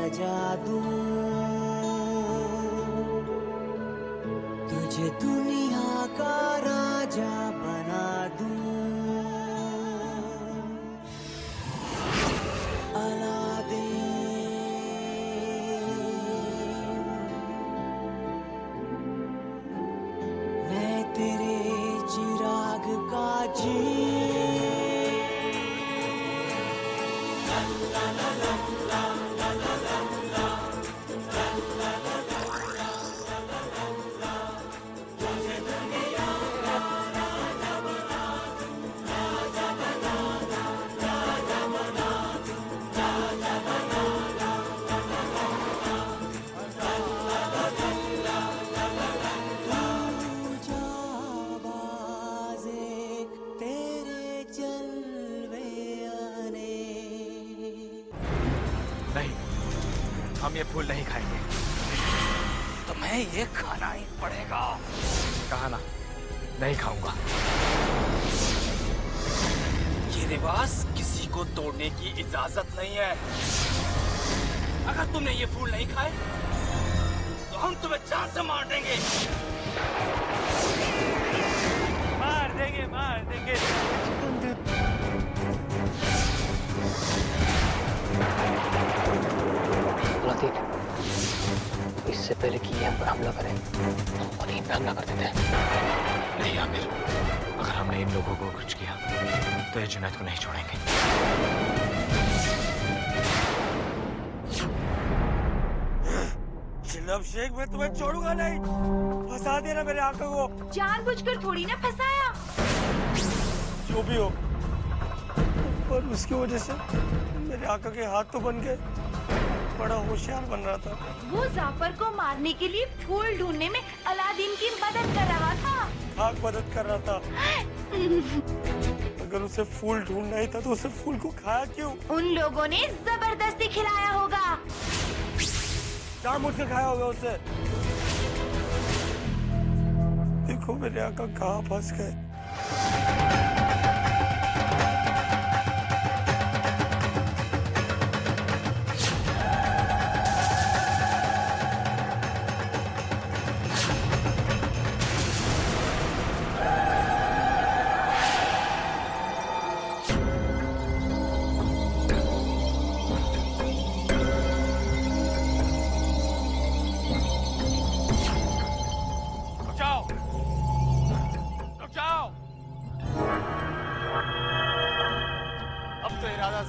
सजा दूं, तुझे दुनिया का राजा बना दूं। मैं तेरे चिराग का हम ये फूल नहीं खाएंगे। तुम्हें ये खाना ही पड़ेगा। कहा ना, नहीं खाऊंगा। ये रिवाज किसी को तोड़ने की इजाजत नहीं है। अगर तुमने ये फूल नहीं खाए तो हम तुम्हें जान से मार देंगे। मार देंगे, मार देंगे। इससे पहले कि ये हम पर हमला करें, और इन पे हमला कर देते हैं। नहीं आमिर, अगर हमने इन लोगों को कुछ किया तो ये जुनैद को नहीं छोड़ेंगे। चिल्लब शेख, मैं तुम्हें छोड़ूंगा नहीं। फंसा देना मेरे आका को। जानबूझकर थोड़ी ना फंसाया। जो भी हो, पर उसकी वजह से मेरे आका के हाथ तो बन गए। बड़ा होशियार बन रहा था। वो जाफर को मारने के लिए फूल ढूंढने में अलादीन की मदद कर रहा था। खाक मदद कर रहा था। अगर उसे फूल ढूंढना ही था तो उसे फूल को खाया क्यों? उन लोगों ने जबरदस्ती खिलाया होगा। जानबूझकर खाया होगा उसे। देखो मेरे आका कहाँ फंस गए।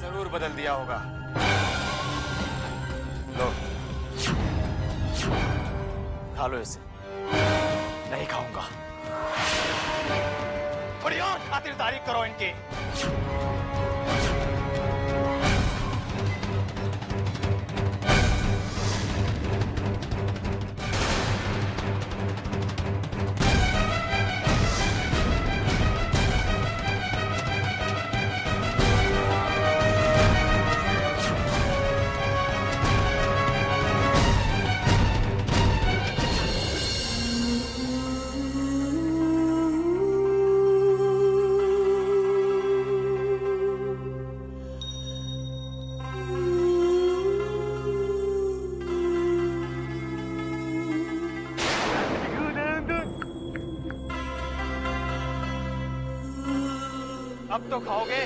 जरूर बदल दिया होगा। लो, खा लो इसे। नहीं खाऊंगा। थोड़ी और खातिरदारी करो इनकी। अब तो खाओगे?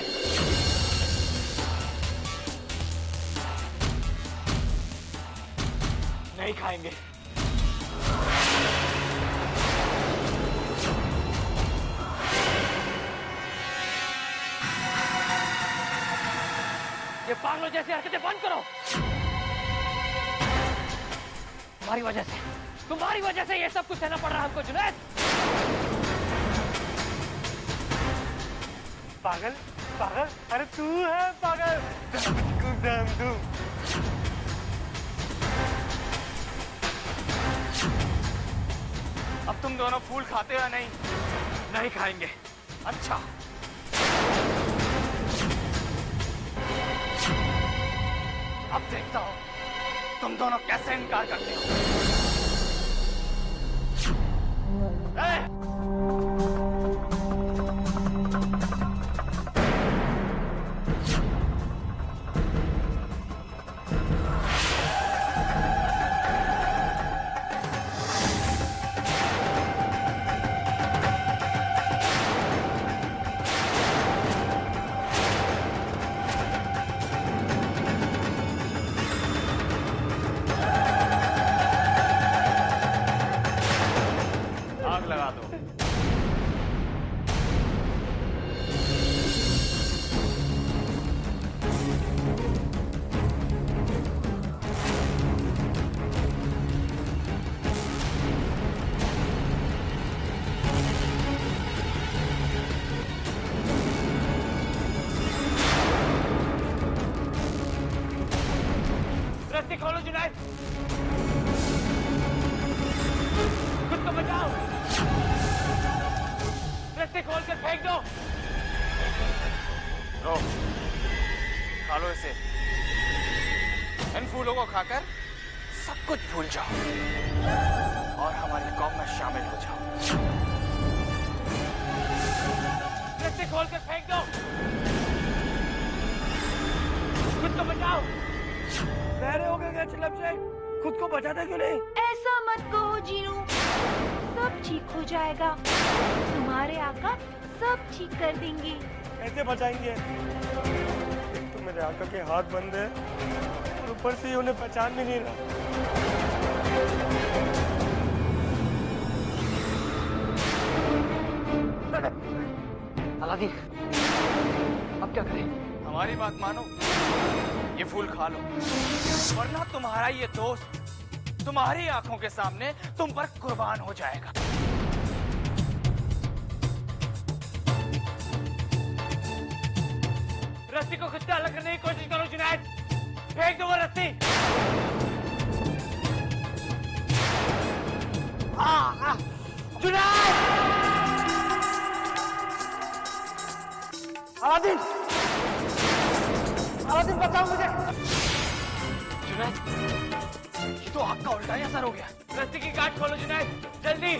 नहीं खाएंगे। ये पागलों जैसी हरकतें बंद करो। तुम्हारी वजह से ये सब कुछ सहना पड़ रहा है हमको जुनैद। पागल पागल, अरे तू है पागल। दाम दूं। अब तुम दोनों फूल खाते हो या नहीं? नहीं खाएंगे। अच्छा, अब देखता हूं तुम दोनों कैसे इनकार करते हो। कर फेंक दो। रो, खा लो इसे। इन फूलों को खाकर सब कुछ भूल जाओ और हमारी कौम में शामिल हो जाओ। रस्सी खोल कर फेंक दो। खुद को बचाओ। बहरे हो गए क्या चिल्लम से? खुद को बचाते क्यों नहीं? ऐसा मत कहो जीनू, सब ठीक हो जाएगा। तुम्हारे आका सब ठीक कर देंगे। कैसे बचाएंगे? तो मेरे आका के हाथ बंद है और ऊपर से उन्हें पहचान भी नहीं रहा। अलादीन, अब क्या करें? हमारी बात मानो, ये फूल खा लो, वरना तुम्हारा ये दोस्त तुम्हारी आंखों के सामने तुम पर कुर्बान हो जाएगा। रस्सी को खुद से अलग करने की कोशिश करो जुनैद। फेंक दो वो रस्सी। जुनैद! अलादीन! अलादीन बचाओ मुझे! जुनैद, ये तो आग का उल्टा ही असर हो गया। रस्सी की गांठ खोलो जुनैद, जल्दी।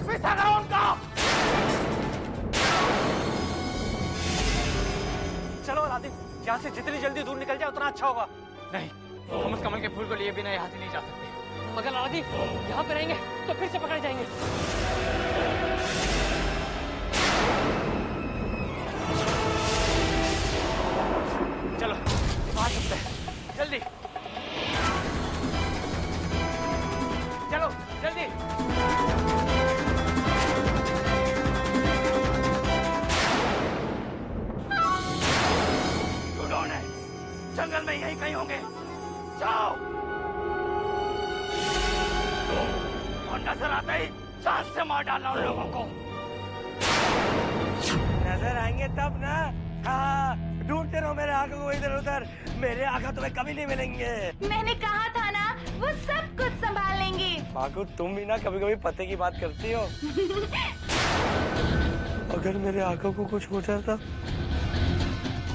पीछा करो उनका। चलो अलादीन, यहाँ से जितनी जल्दी दूर निकल जाए उतना अच्छा होगा। नहीं, हम उस कमल के फूल को लिए बिना यहाँ से नहीं जा सकते। मगर अलादीन, यहाँ पे रहेंगे तो फिर से पकड़े जाएंगे। चलो वहां चलते हैं, जल्दी चलो, जल्दी। जंगल में यहीं कहीं होंगे, जाओ। और नजर आते ही जान से मार डालना उन लोगों को। नजर आएंगे तब ना। हाँ, ढूंढते रहो मेरे आका को इधर उधर। मेरे आका तुम्हें कभी नहीं मिलेंगे। मैंने कहा था ना, वो सब कुछ संभाल लेंगे। बाकू, तुम भी ना कभी कभी पते की बात करती हो। अगर मेरे आका को कुछ हो जाता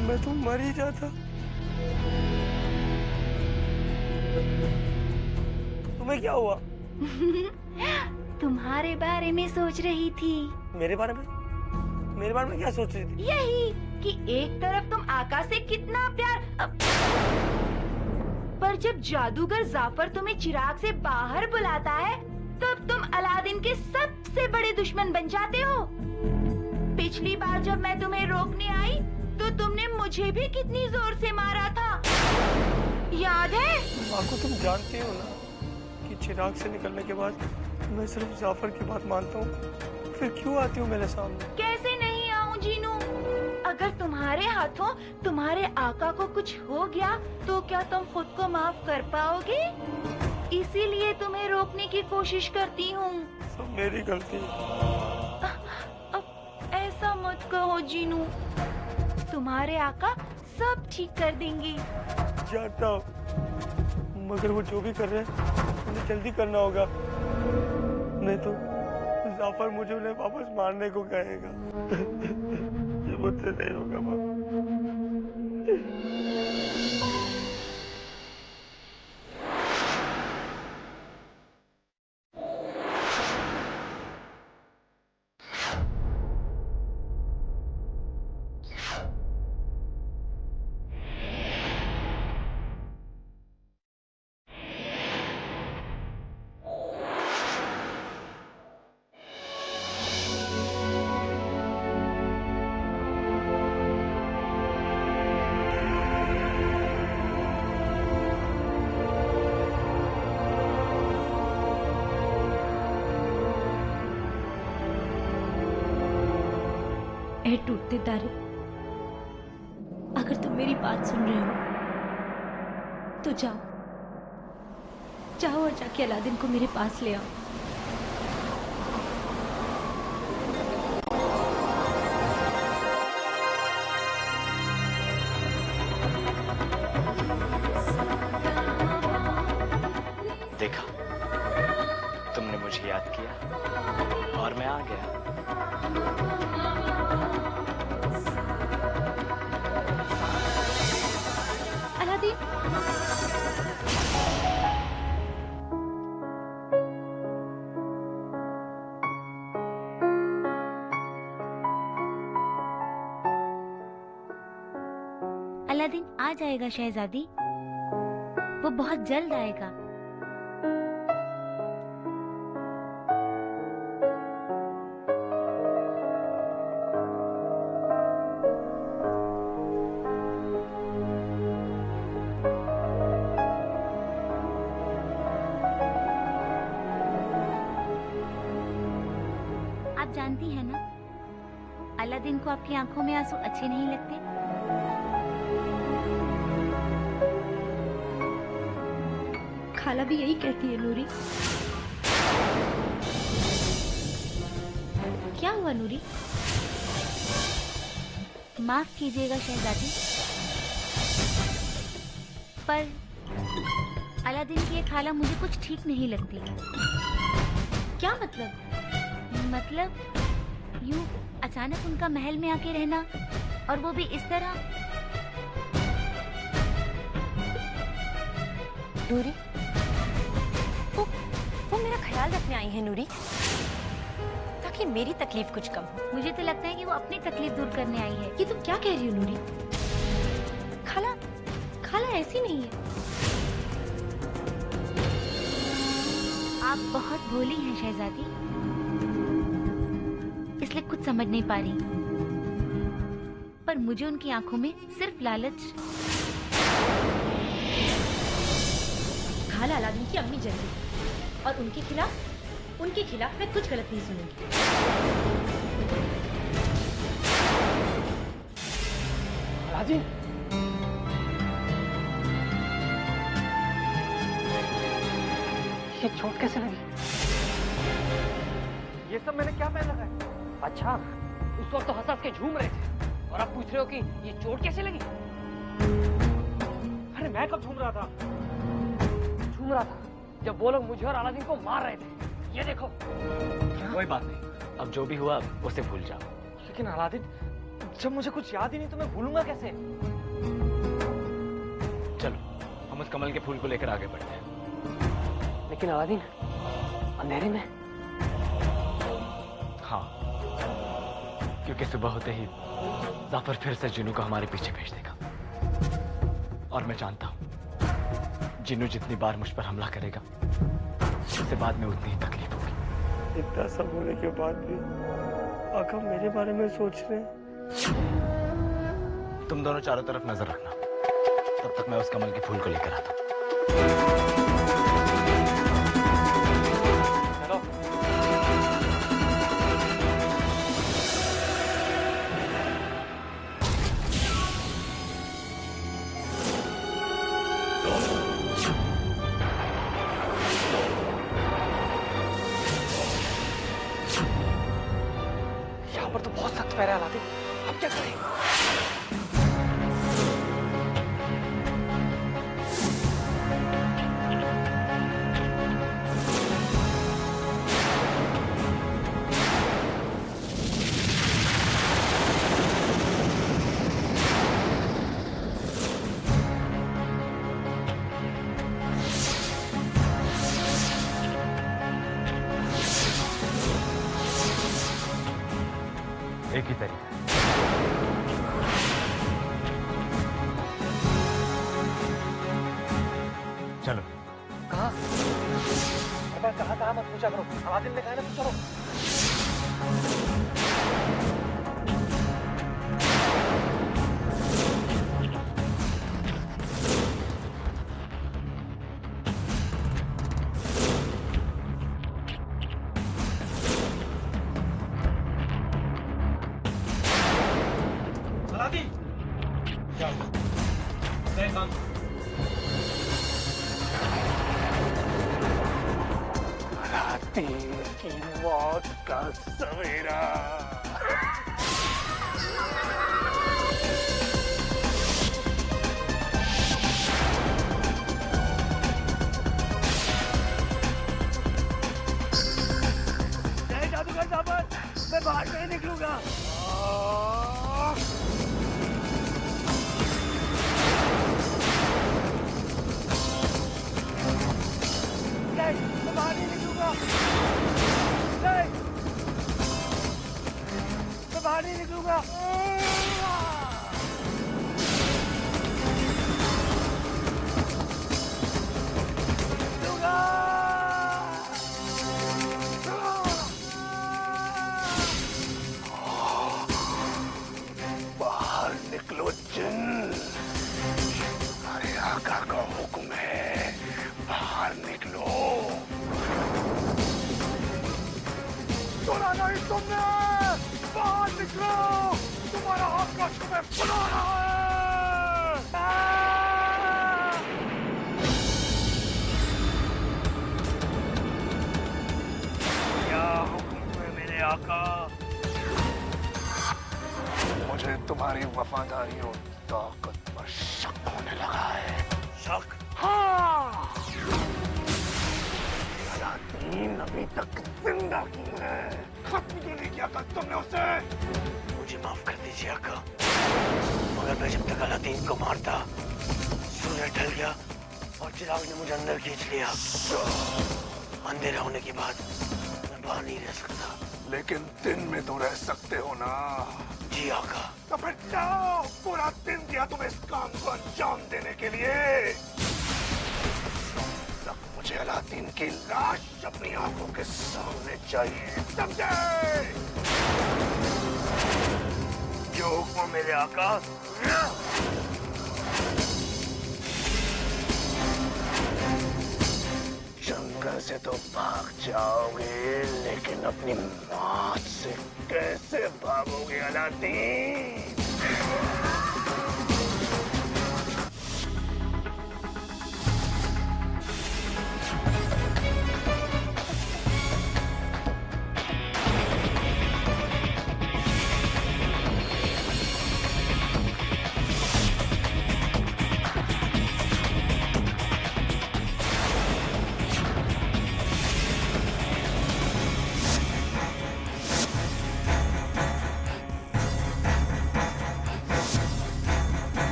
मैं तो मर ही जाता। तुम्हें क्या हुआ? तुम्हारे बारे में सोच रही थी। मेरे बारे में? मेरे बारे में क्या सोच रही थी? यही कि एक तरफ तुम आका से कितना प्यार, पर जब जादूगर जाफर तुम्हें चिराग से बाहर बुलाता है तब तुम अलादीन के सबसे बड़े दुश्मन बन जाते हो। पिछली बार जब मैं तुम्हें रोकने आई तो तुमने मुझे भी कितनी जोर से मारा था, याद है? बाकू, तुम जानती हो ना कि चिराग से निकलने के बाद मैं सिर्फ जाफर की बात मानता हूँ। फिर क्यों आती हूँ मेरे सामने? कैसे नहीं आऊं जीनू? अगर तुम्हारे हाथों तुम्हारे आका को कुछ हो गया तो क्या तुम खुद को माफ कर पाओगे? इसीलिए तुम्हें रोकने की कोशिश करती हूँ। सब मेरी गलती है। अब ऐसा मत कहो जीनू, तुम्हारे आका सब ठीक कर देंगे। जानता हूँ, मगर वो जो भी कर रहे हैं उन्हें जल्दी करना होगा, नहीं तो जाफर मुझे उन्हें वापस मारने को कहेगा। ये मुझसे नहीं होगा बाबा। ए टूटते तारे, अगर तुम मेरी बात सुन रहे हो तो जाओ जाओ और जाके अलादीन को मेरे पास ले आओ। और मैं आ गया। अलादीन, अलादीन आ जाएगा शहजादी, वो बहुत जल्द आएगा। आप जानती हैं ना, अलादीन को आपकी आंखों में आंसू अच्छे नहीं लगते। खाला भी यही कहती है नूरी। क्या हुआ नूरी? माफ कीजिएगा शहजादी, पर अलादीन की ये खाला मुझे कुछ ठीक नहीं लगती। क्या मतलब? मतलब यूं अचानक उनका महल में आके रहना, और वो भी इस तरह। नूरी, वो मेरा ख्याल रखने आई है नूरी, ताकि मेरी तकलीफ कुछ कम हो। मुझे तो लगता है कि वो अपनी तकलीफ दूर करने आई है। ये तुम क्या कह रही हो नूरी? खाला, खाला ऐसी नहीं है। आप बहुत भोली हैं शहजादी, इसलिए कुछ समझ नहीं पा रही, पर मुझे उनकी आंखों में सिर्फ लालच। खाला अलादीन की अम्मी जैसी, और उनके खिलाफ मैं कुछ गलत नहीं सुनूंगी। अलादीन, ये चोट कैसे लगी? ये सब मैंने क्या पहन रखा है? अच्छा, उस वक्त तो हंस हंस के झूम रहे थे और अब पूछ रहे हो कि ये चोट कैसे लगी? अरे मैं कब झूम रहा था? झूम रहा था जब वो लोग मुझे और अलादीन को मार रहे थे। ये देखो। कोई बात नहीं, अब जो भी हुआ उसे भूल जाओ। लेकिन अलादीन, जब मुझे कुछ याद ही नहीं तो मैं भूलूंगा कैसे? चलो हम उस कमल के फूल को लेकर आगे बढ़ते हैं। लेकिन अलादीन, अंधेरे में? हाँ, क्योंकि सुबह होते ही जाफर फिर से जिन्नू को हमारे पीछे भेज देगा, और मैं जानता हूँ जिन्नू जितनी बार मुझ पर हमला करेगा, उससे बाद में उतनी ही तकलीफ होगी। इतना सब होने के बाद भी आका मेरे बारे में सोच रहे हैं। तुम दोनों चारों तरफ नजर रखना, तब तक मैं उस कमल के फूल को लेकर आता हूँ। चलो। यहाँ पर तो बहुत सख्त पैर है अलादीन, अब क्या करें? एक ही तरीका। चलो। कहाँ? कहाँ मत पूछा करो, अलादीन ने कहा ना, चलो। अलादीन की मौत का सवेरा। जय जादूगर यहाँ पर, मैं बाहर नहीं निकलूंगा। नहीं, मैं बाहर नहीं निकलूंगा। नहीं, मैं बाहर नहीं निकलूंगा। बाहर निकलो जिन, हमारे आका का हुक्म है, बाहर निकलो। सुना नहीं तुमने? बाहर निकलो, तुम्हारा आका तुम्हें बुला रहा है। क्या हुक्म है मेरे आका? मुझे तुम्हारी वफादारी और ताकत पर शक होने लगा है। शक? हाँ। अलादीन अभी तक जिंदा क्यों है? खत्म क्यों नहीं किया था तुमने उसे? मुझे माफ कर दीजिए आका, मगर मैं जब तक अलादीन को मारता, सूरज ढल गया और चिराग ने मुझे अंदर खींच लिया। अंधेरा होने के बाद मैं बाहर नहीं रह सकता। लेकिन दिन में तो रह सकते हो ना? जी आका। तो फिर जाओ, पूरा दिन दिया तुम्हें इस काम को अंजाम देने के लिए। तब मुझे अलादीन की लाश अपनी आंखों के सामने चाहिए, समझे? जो हुक्म मेरे आका। जंगल से तो भाग जाओगे, लेकिन अपनी मौत से कैसे भागोगे अलादीन?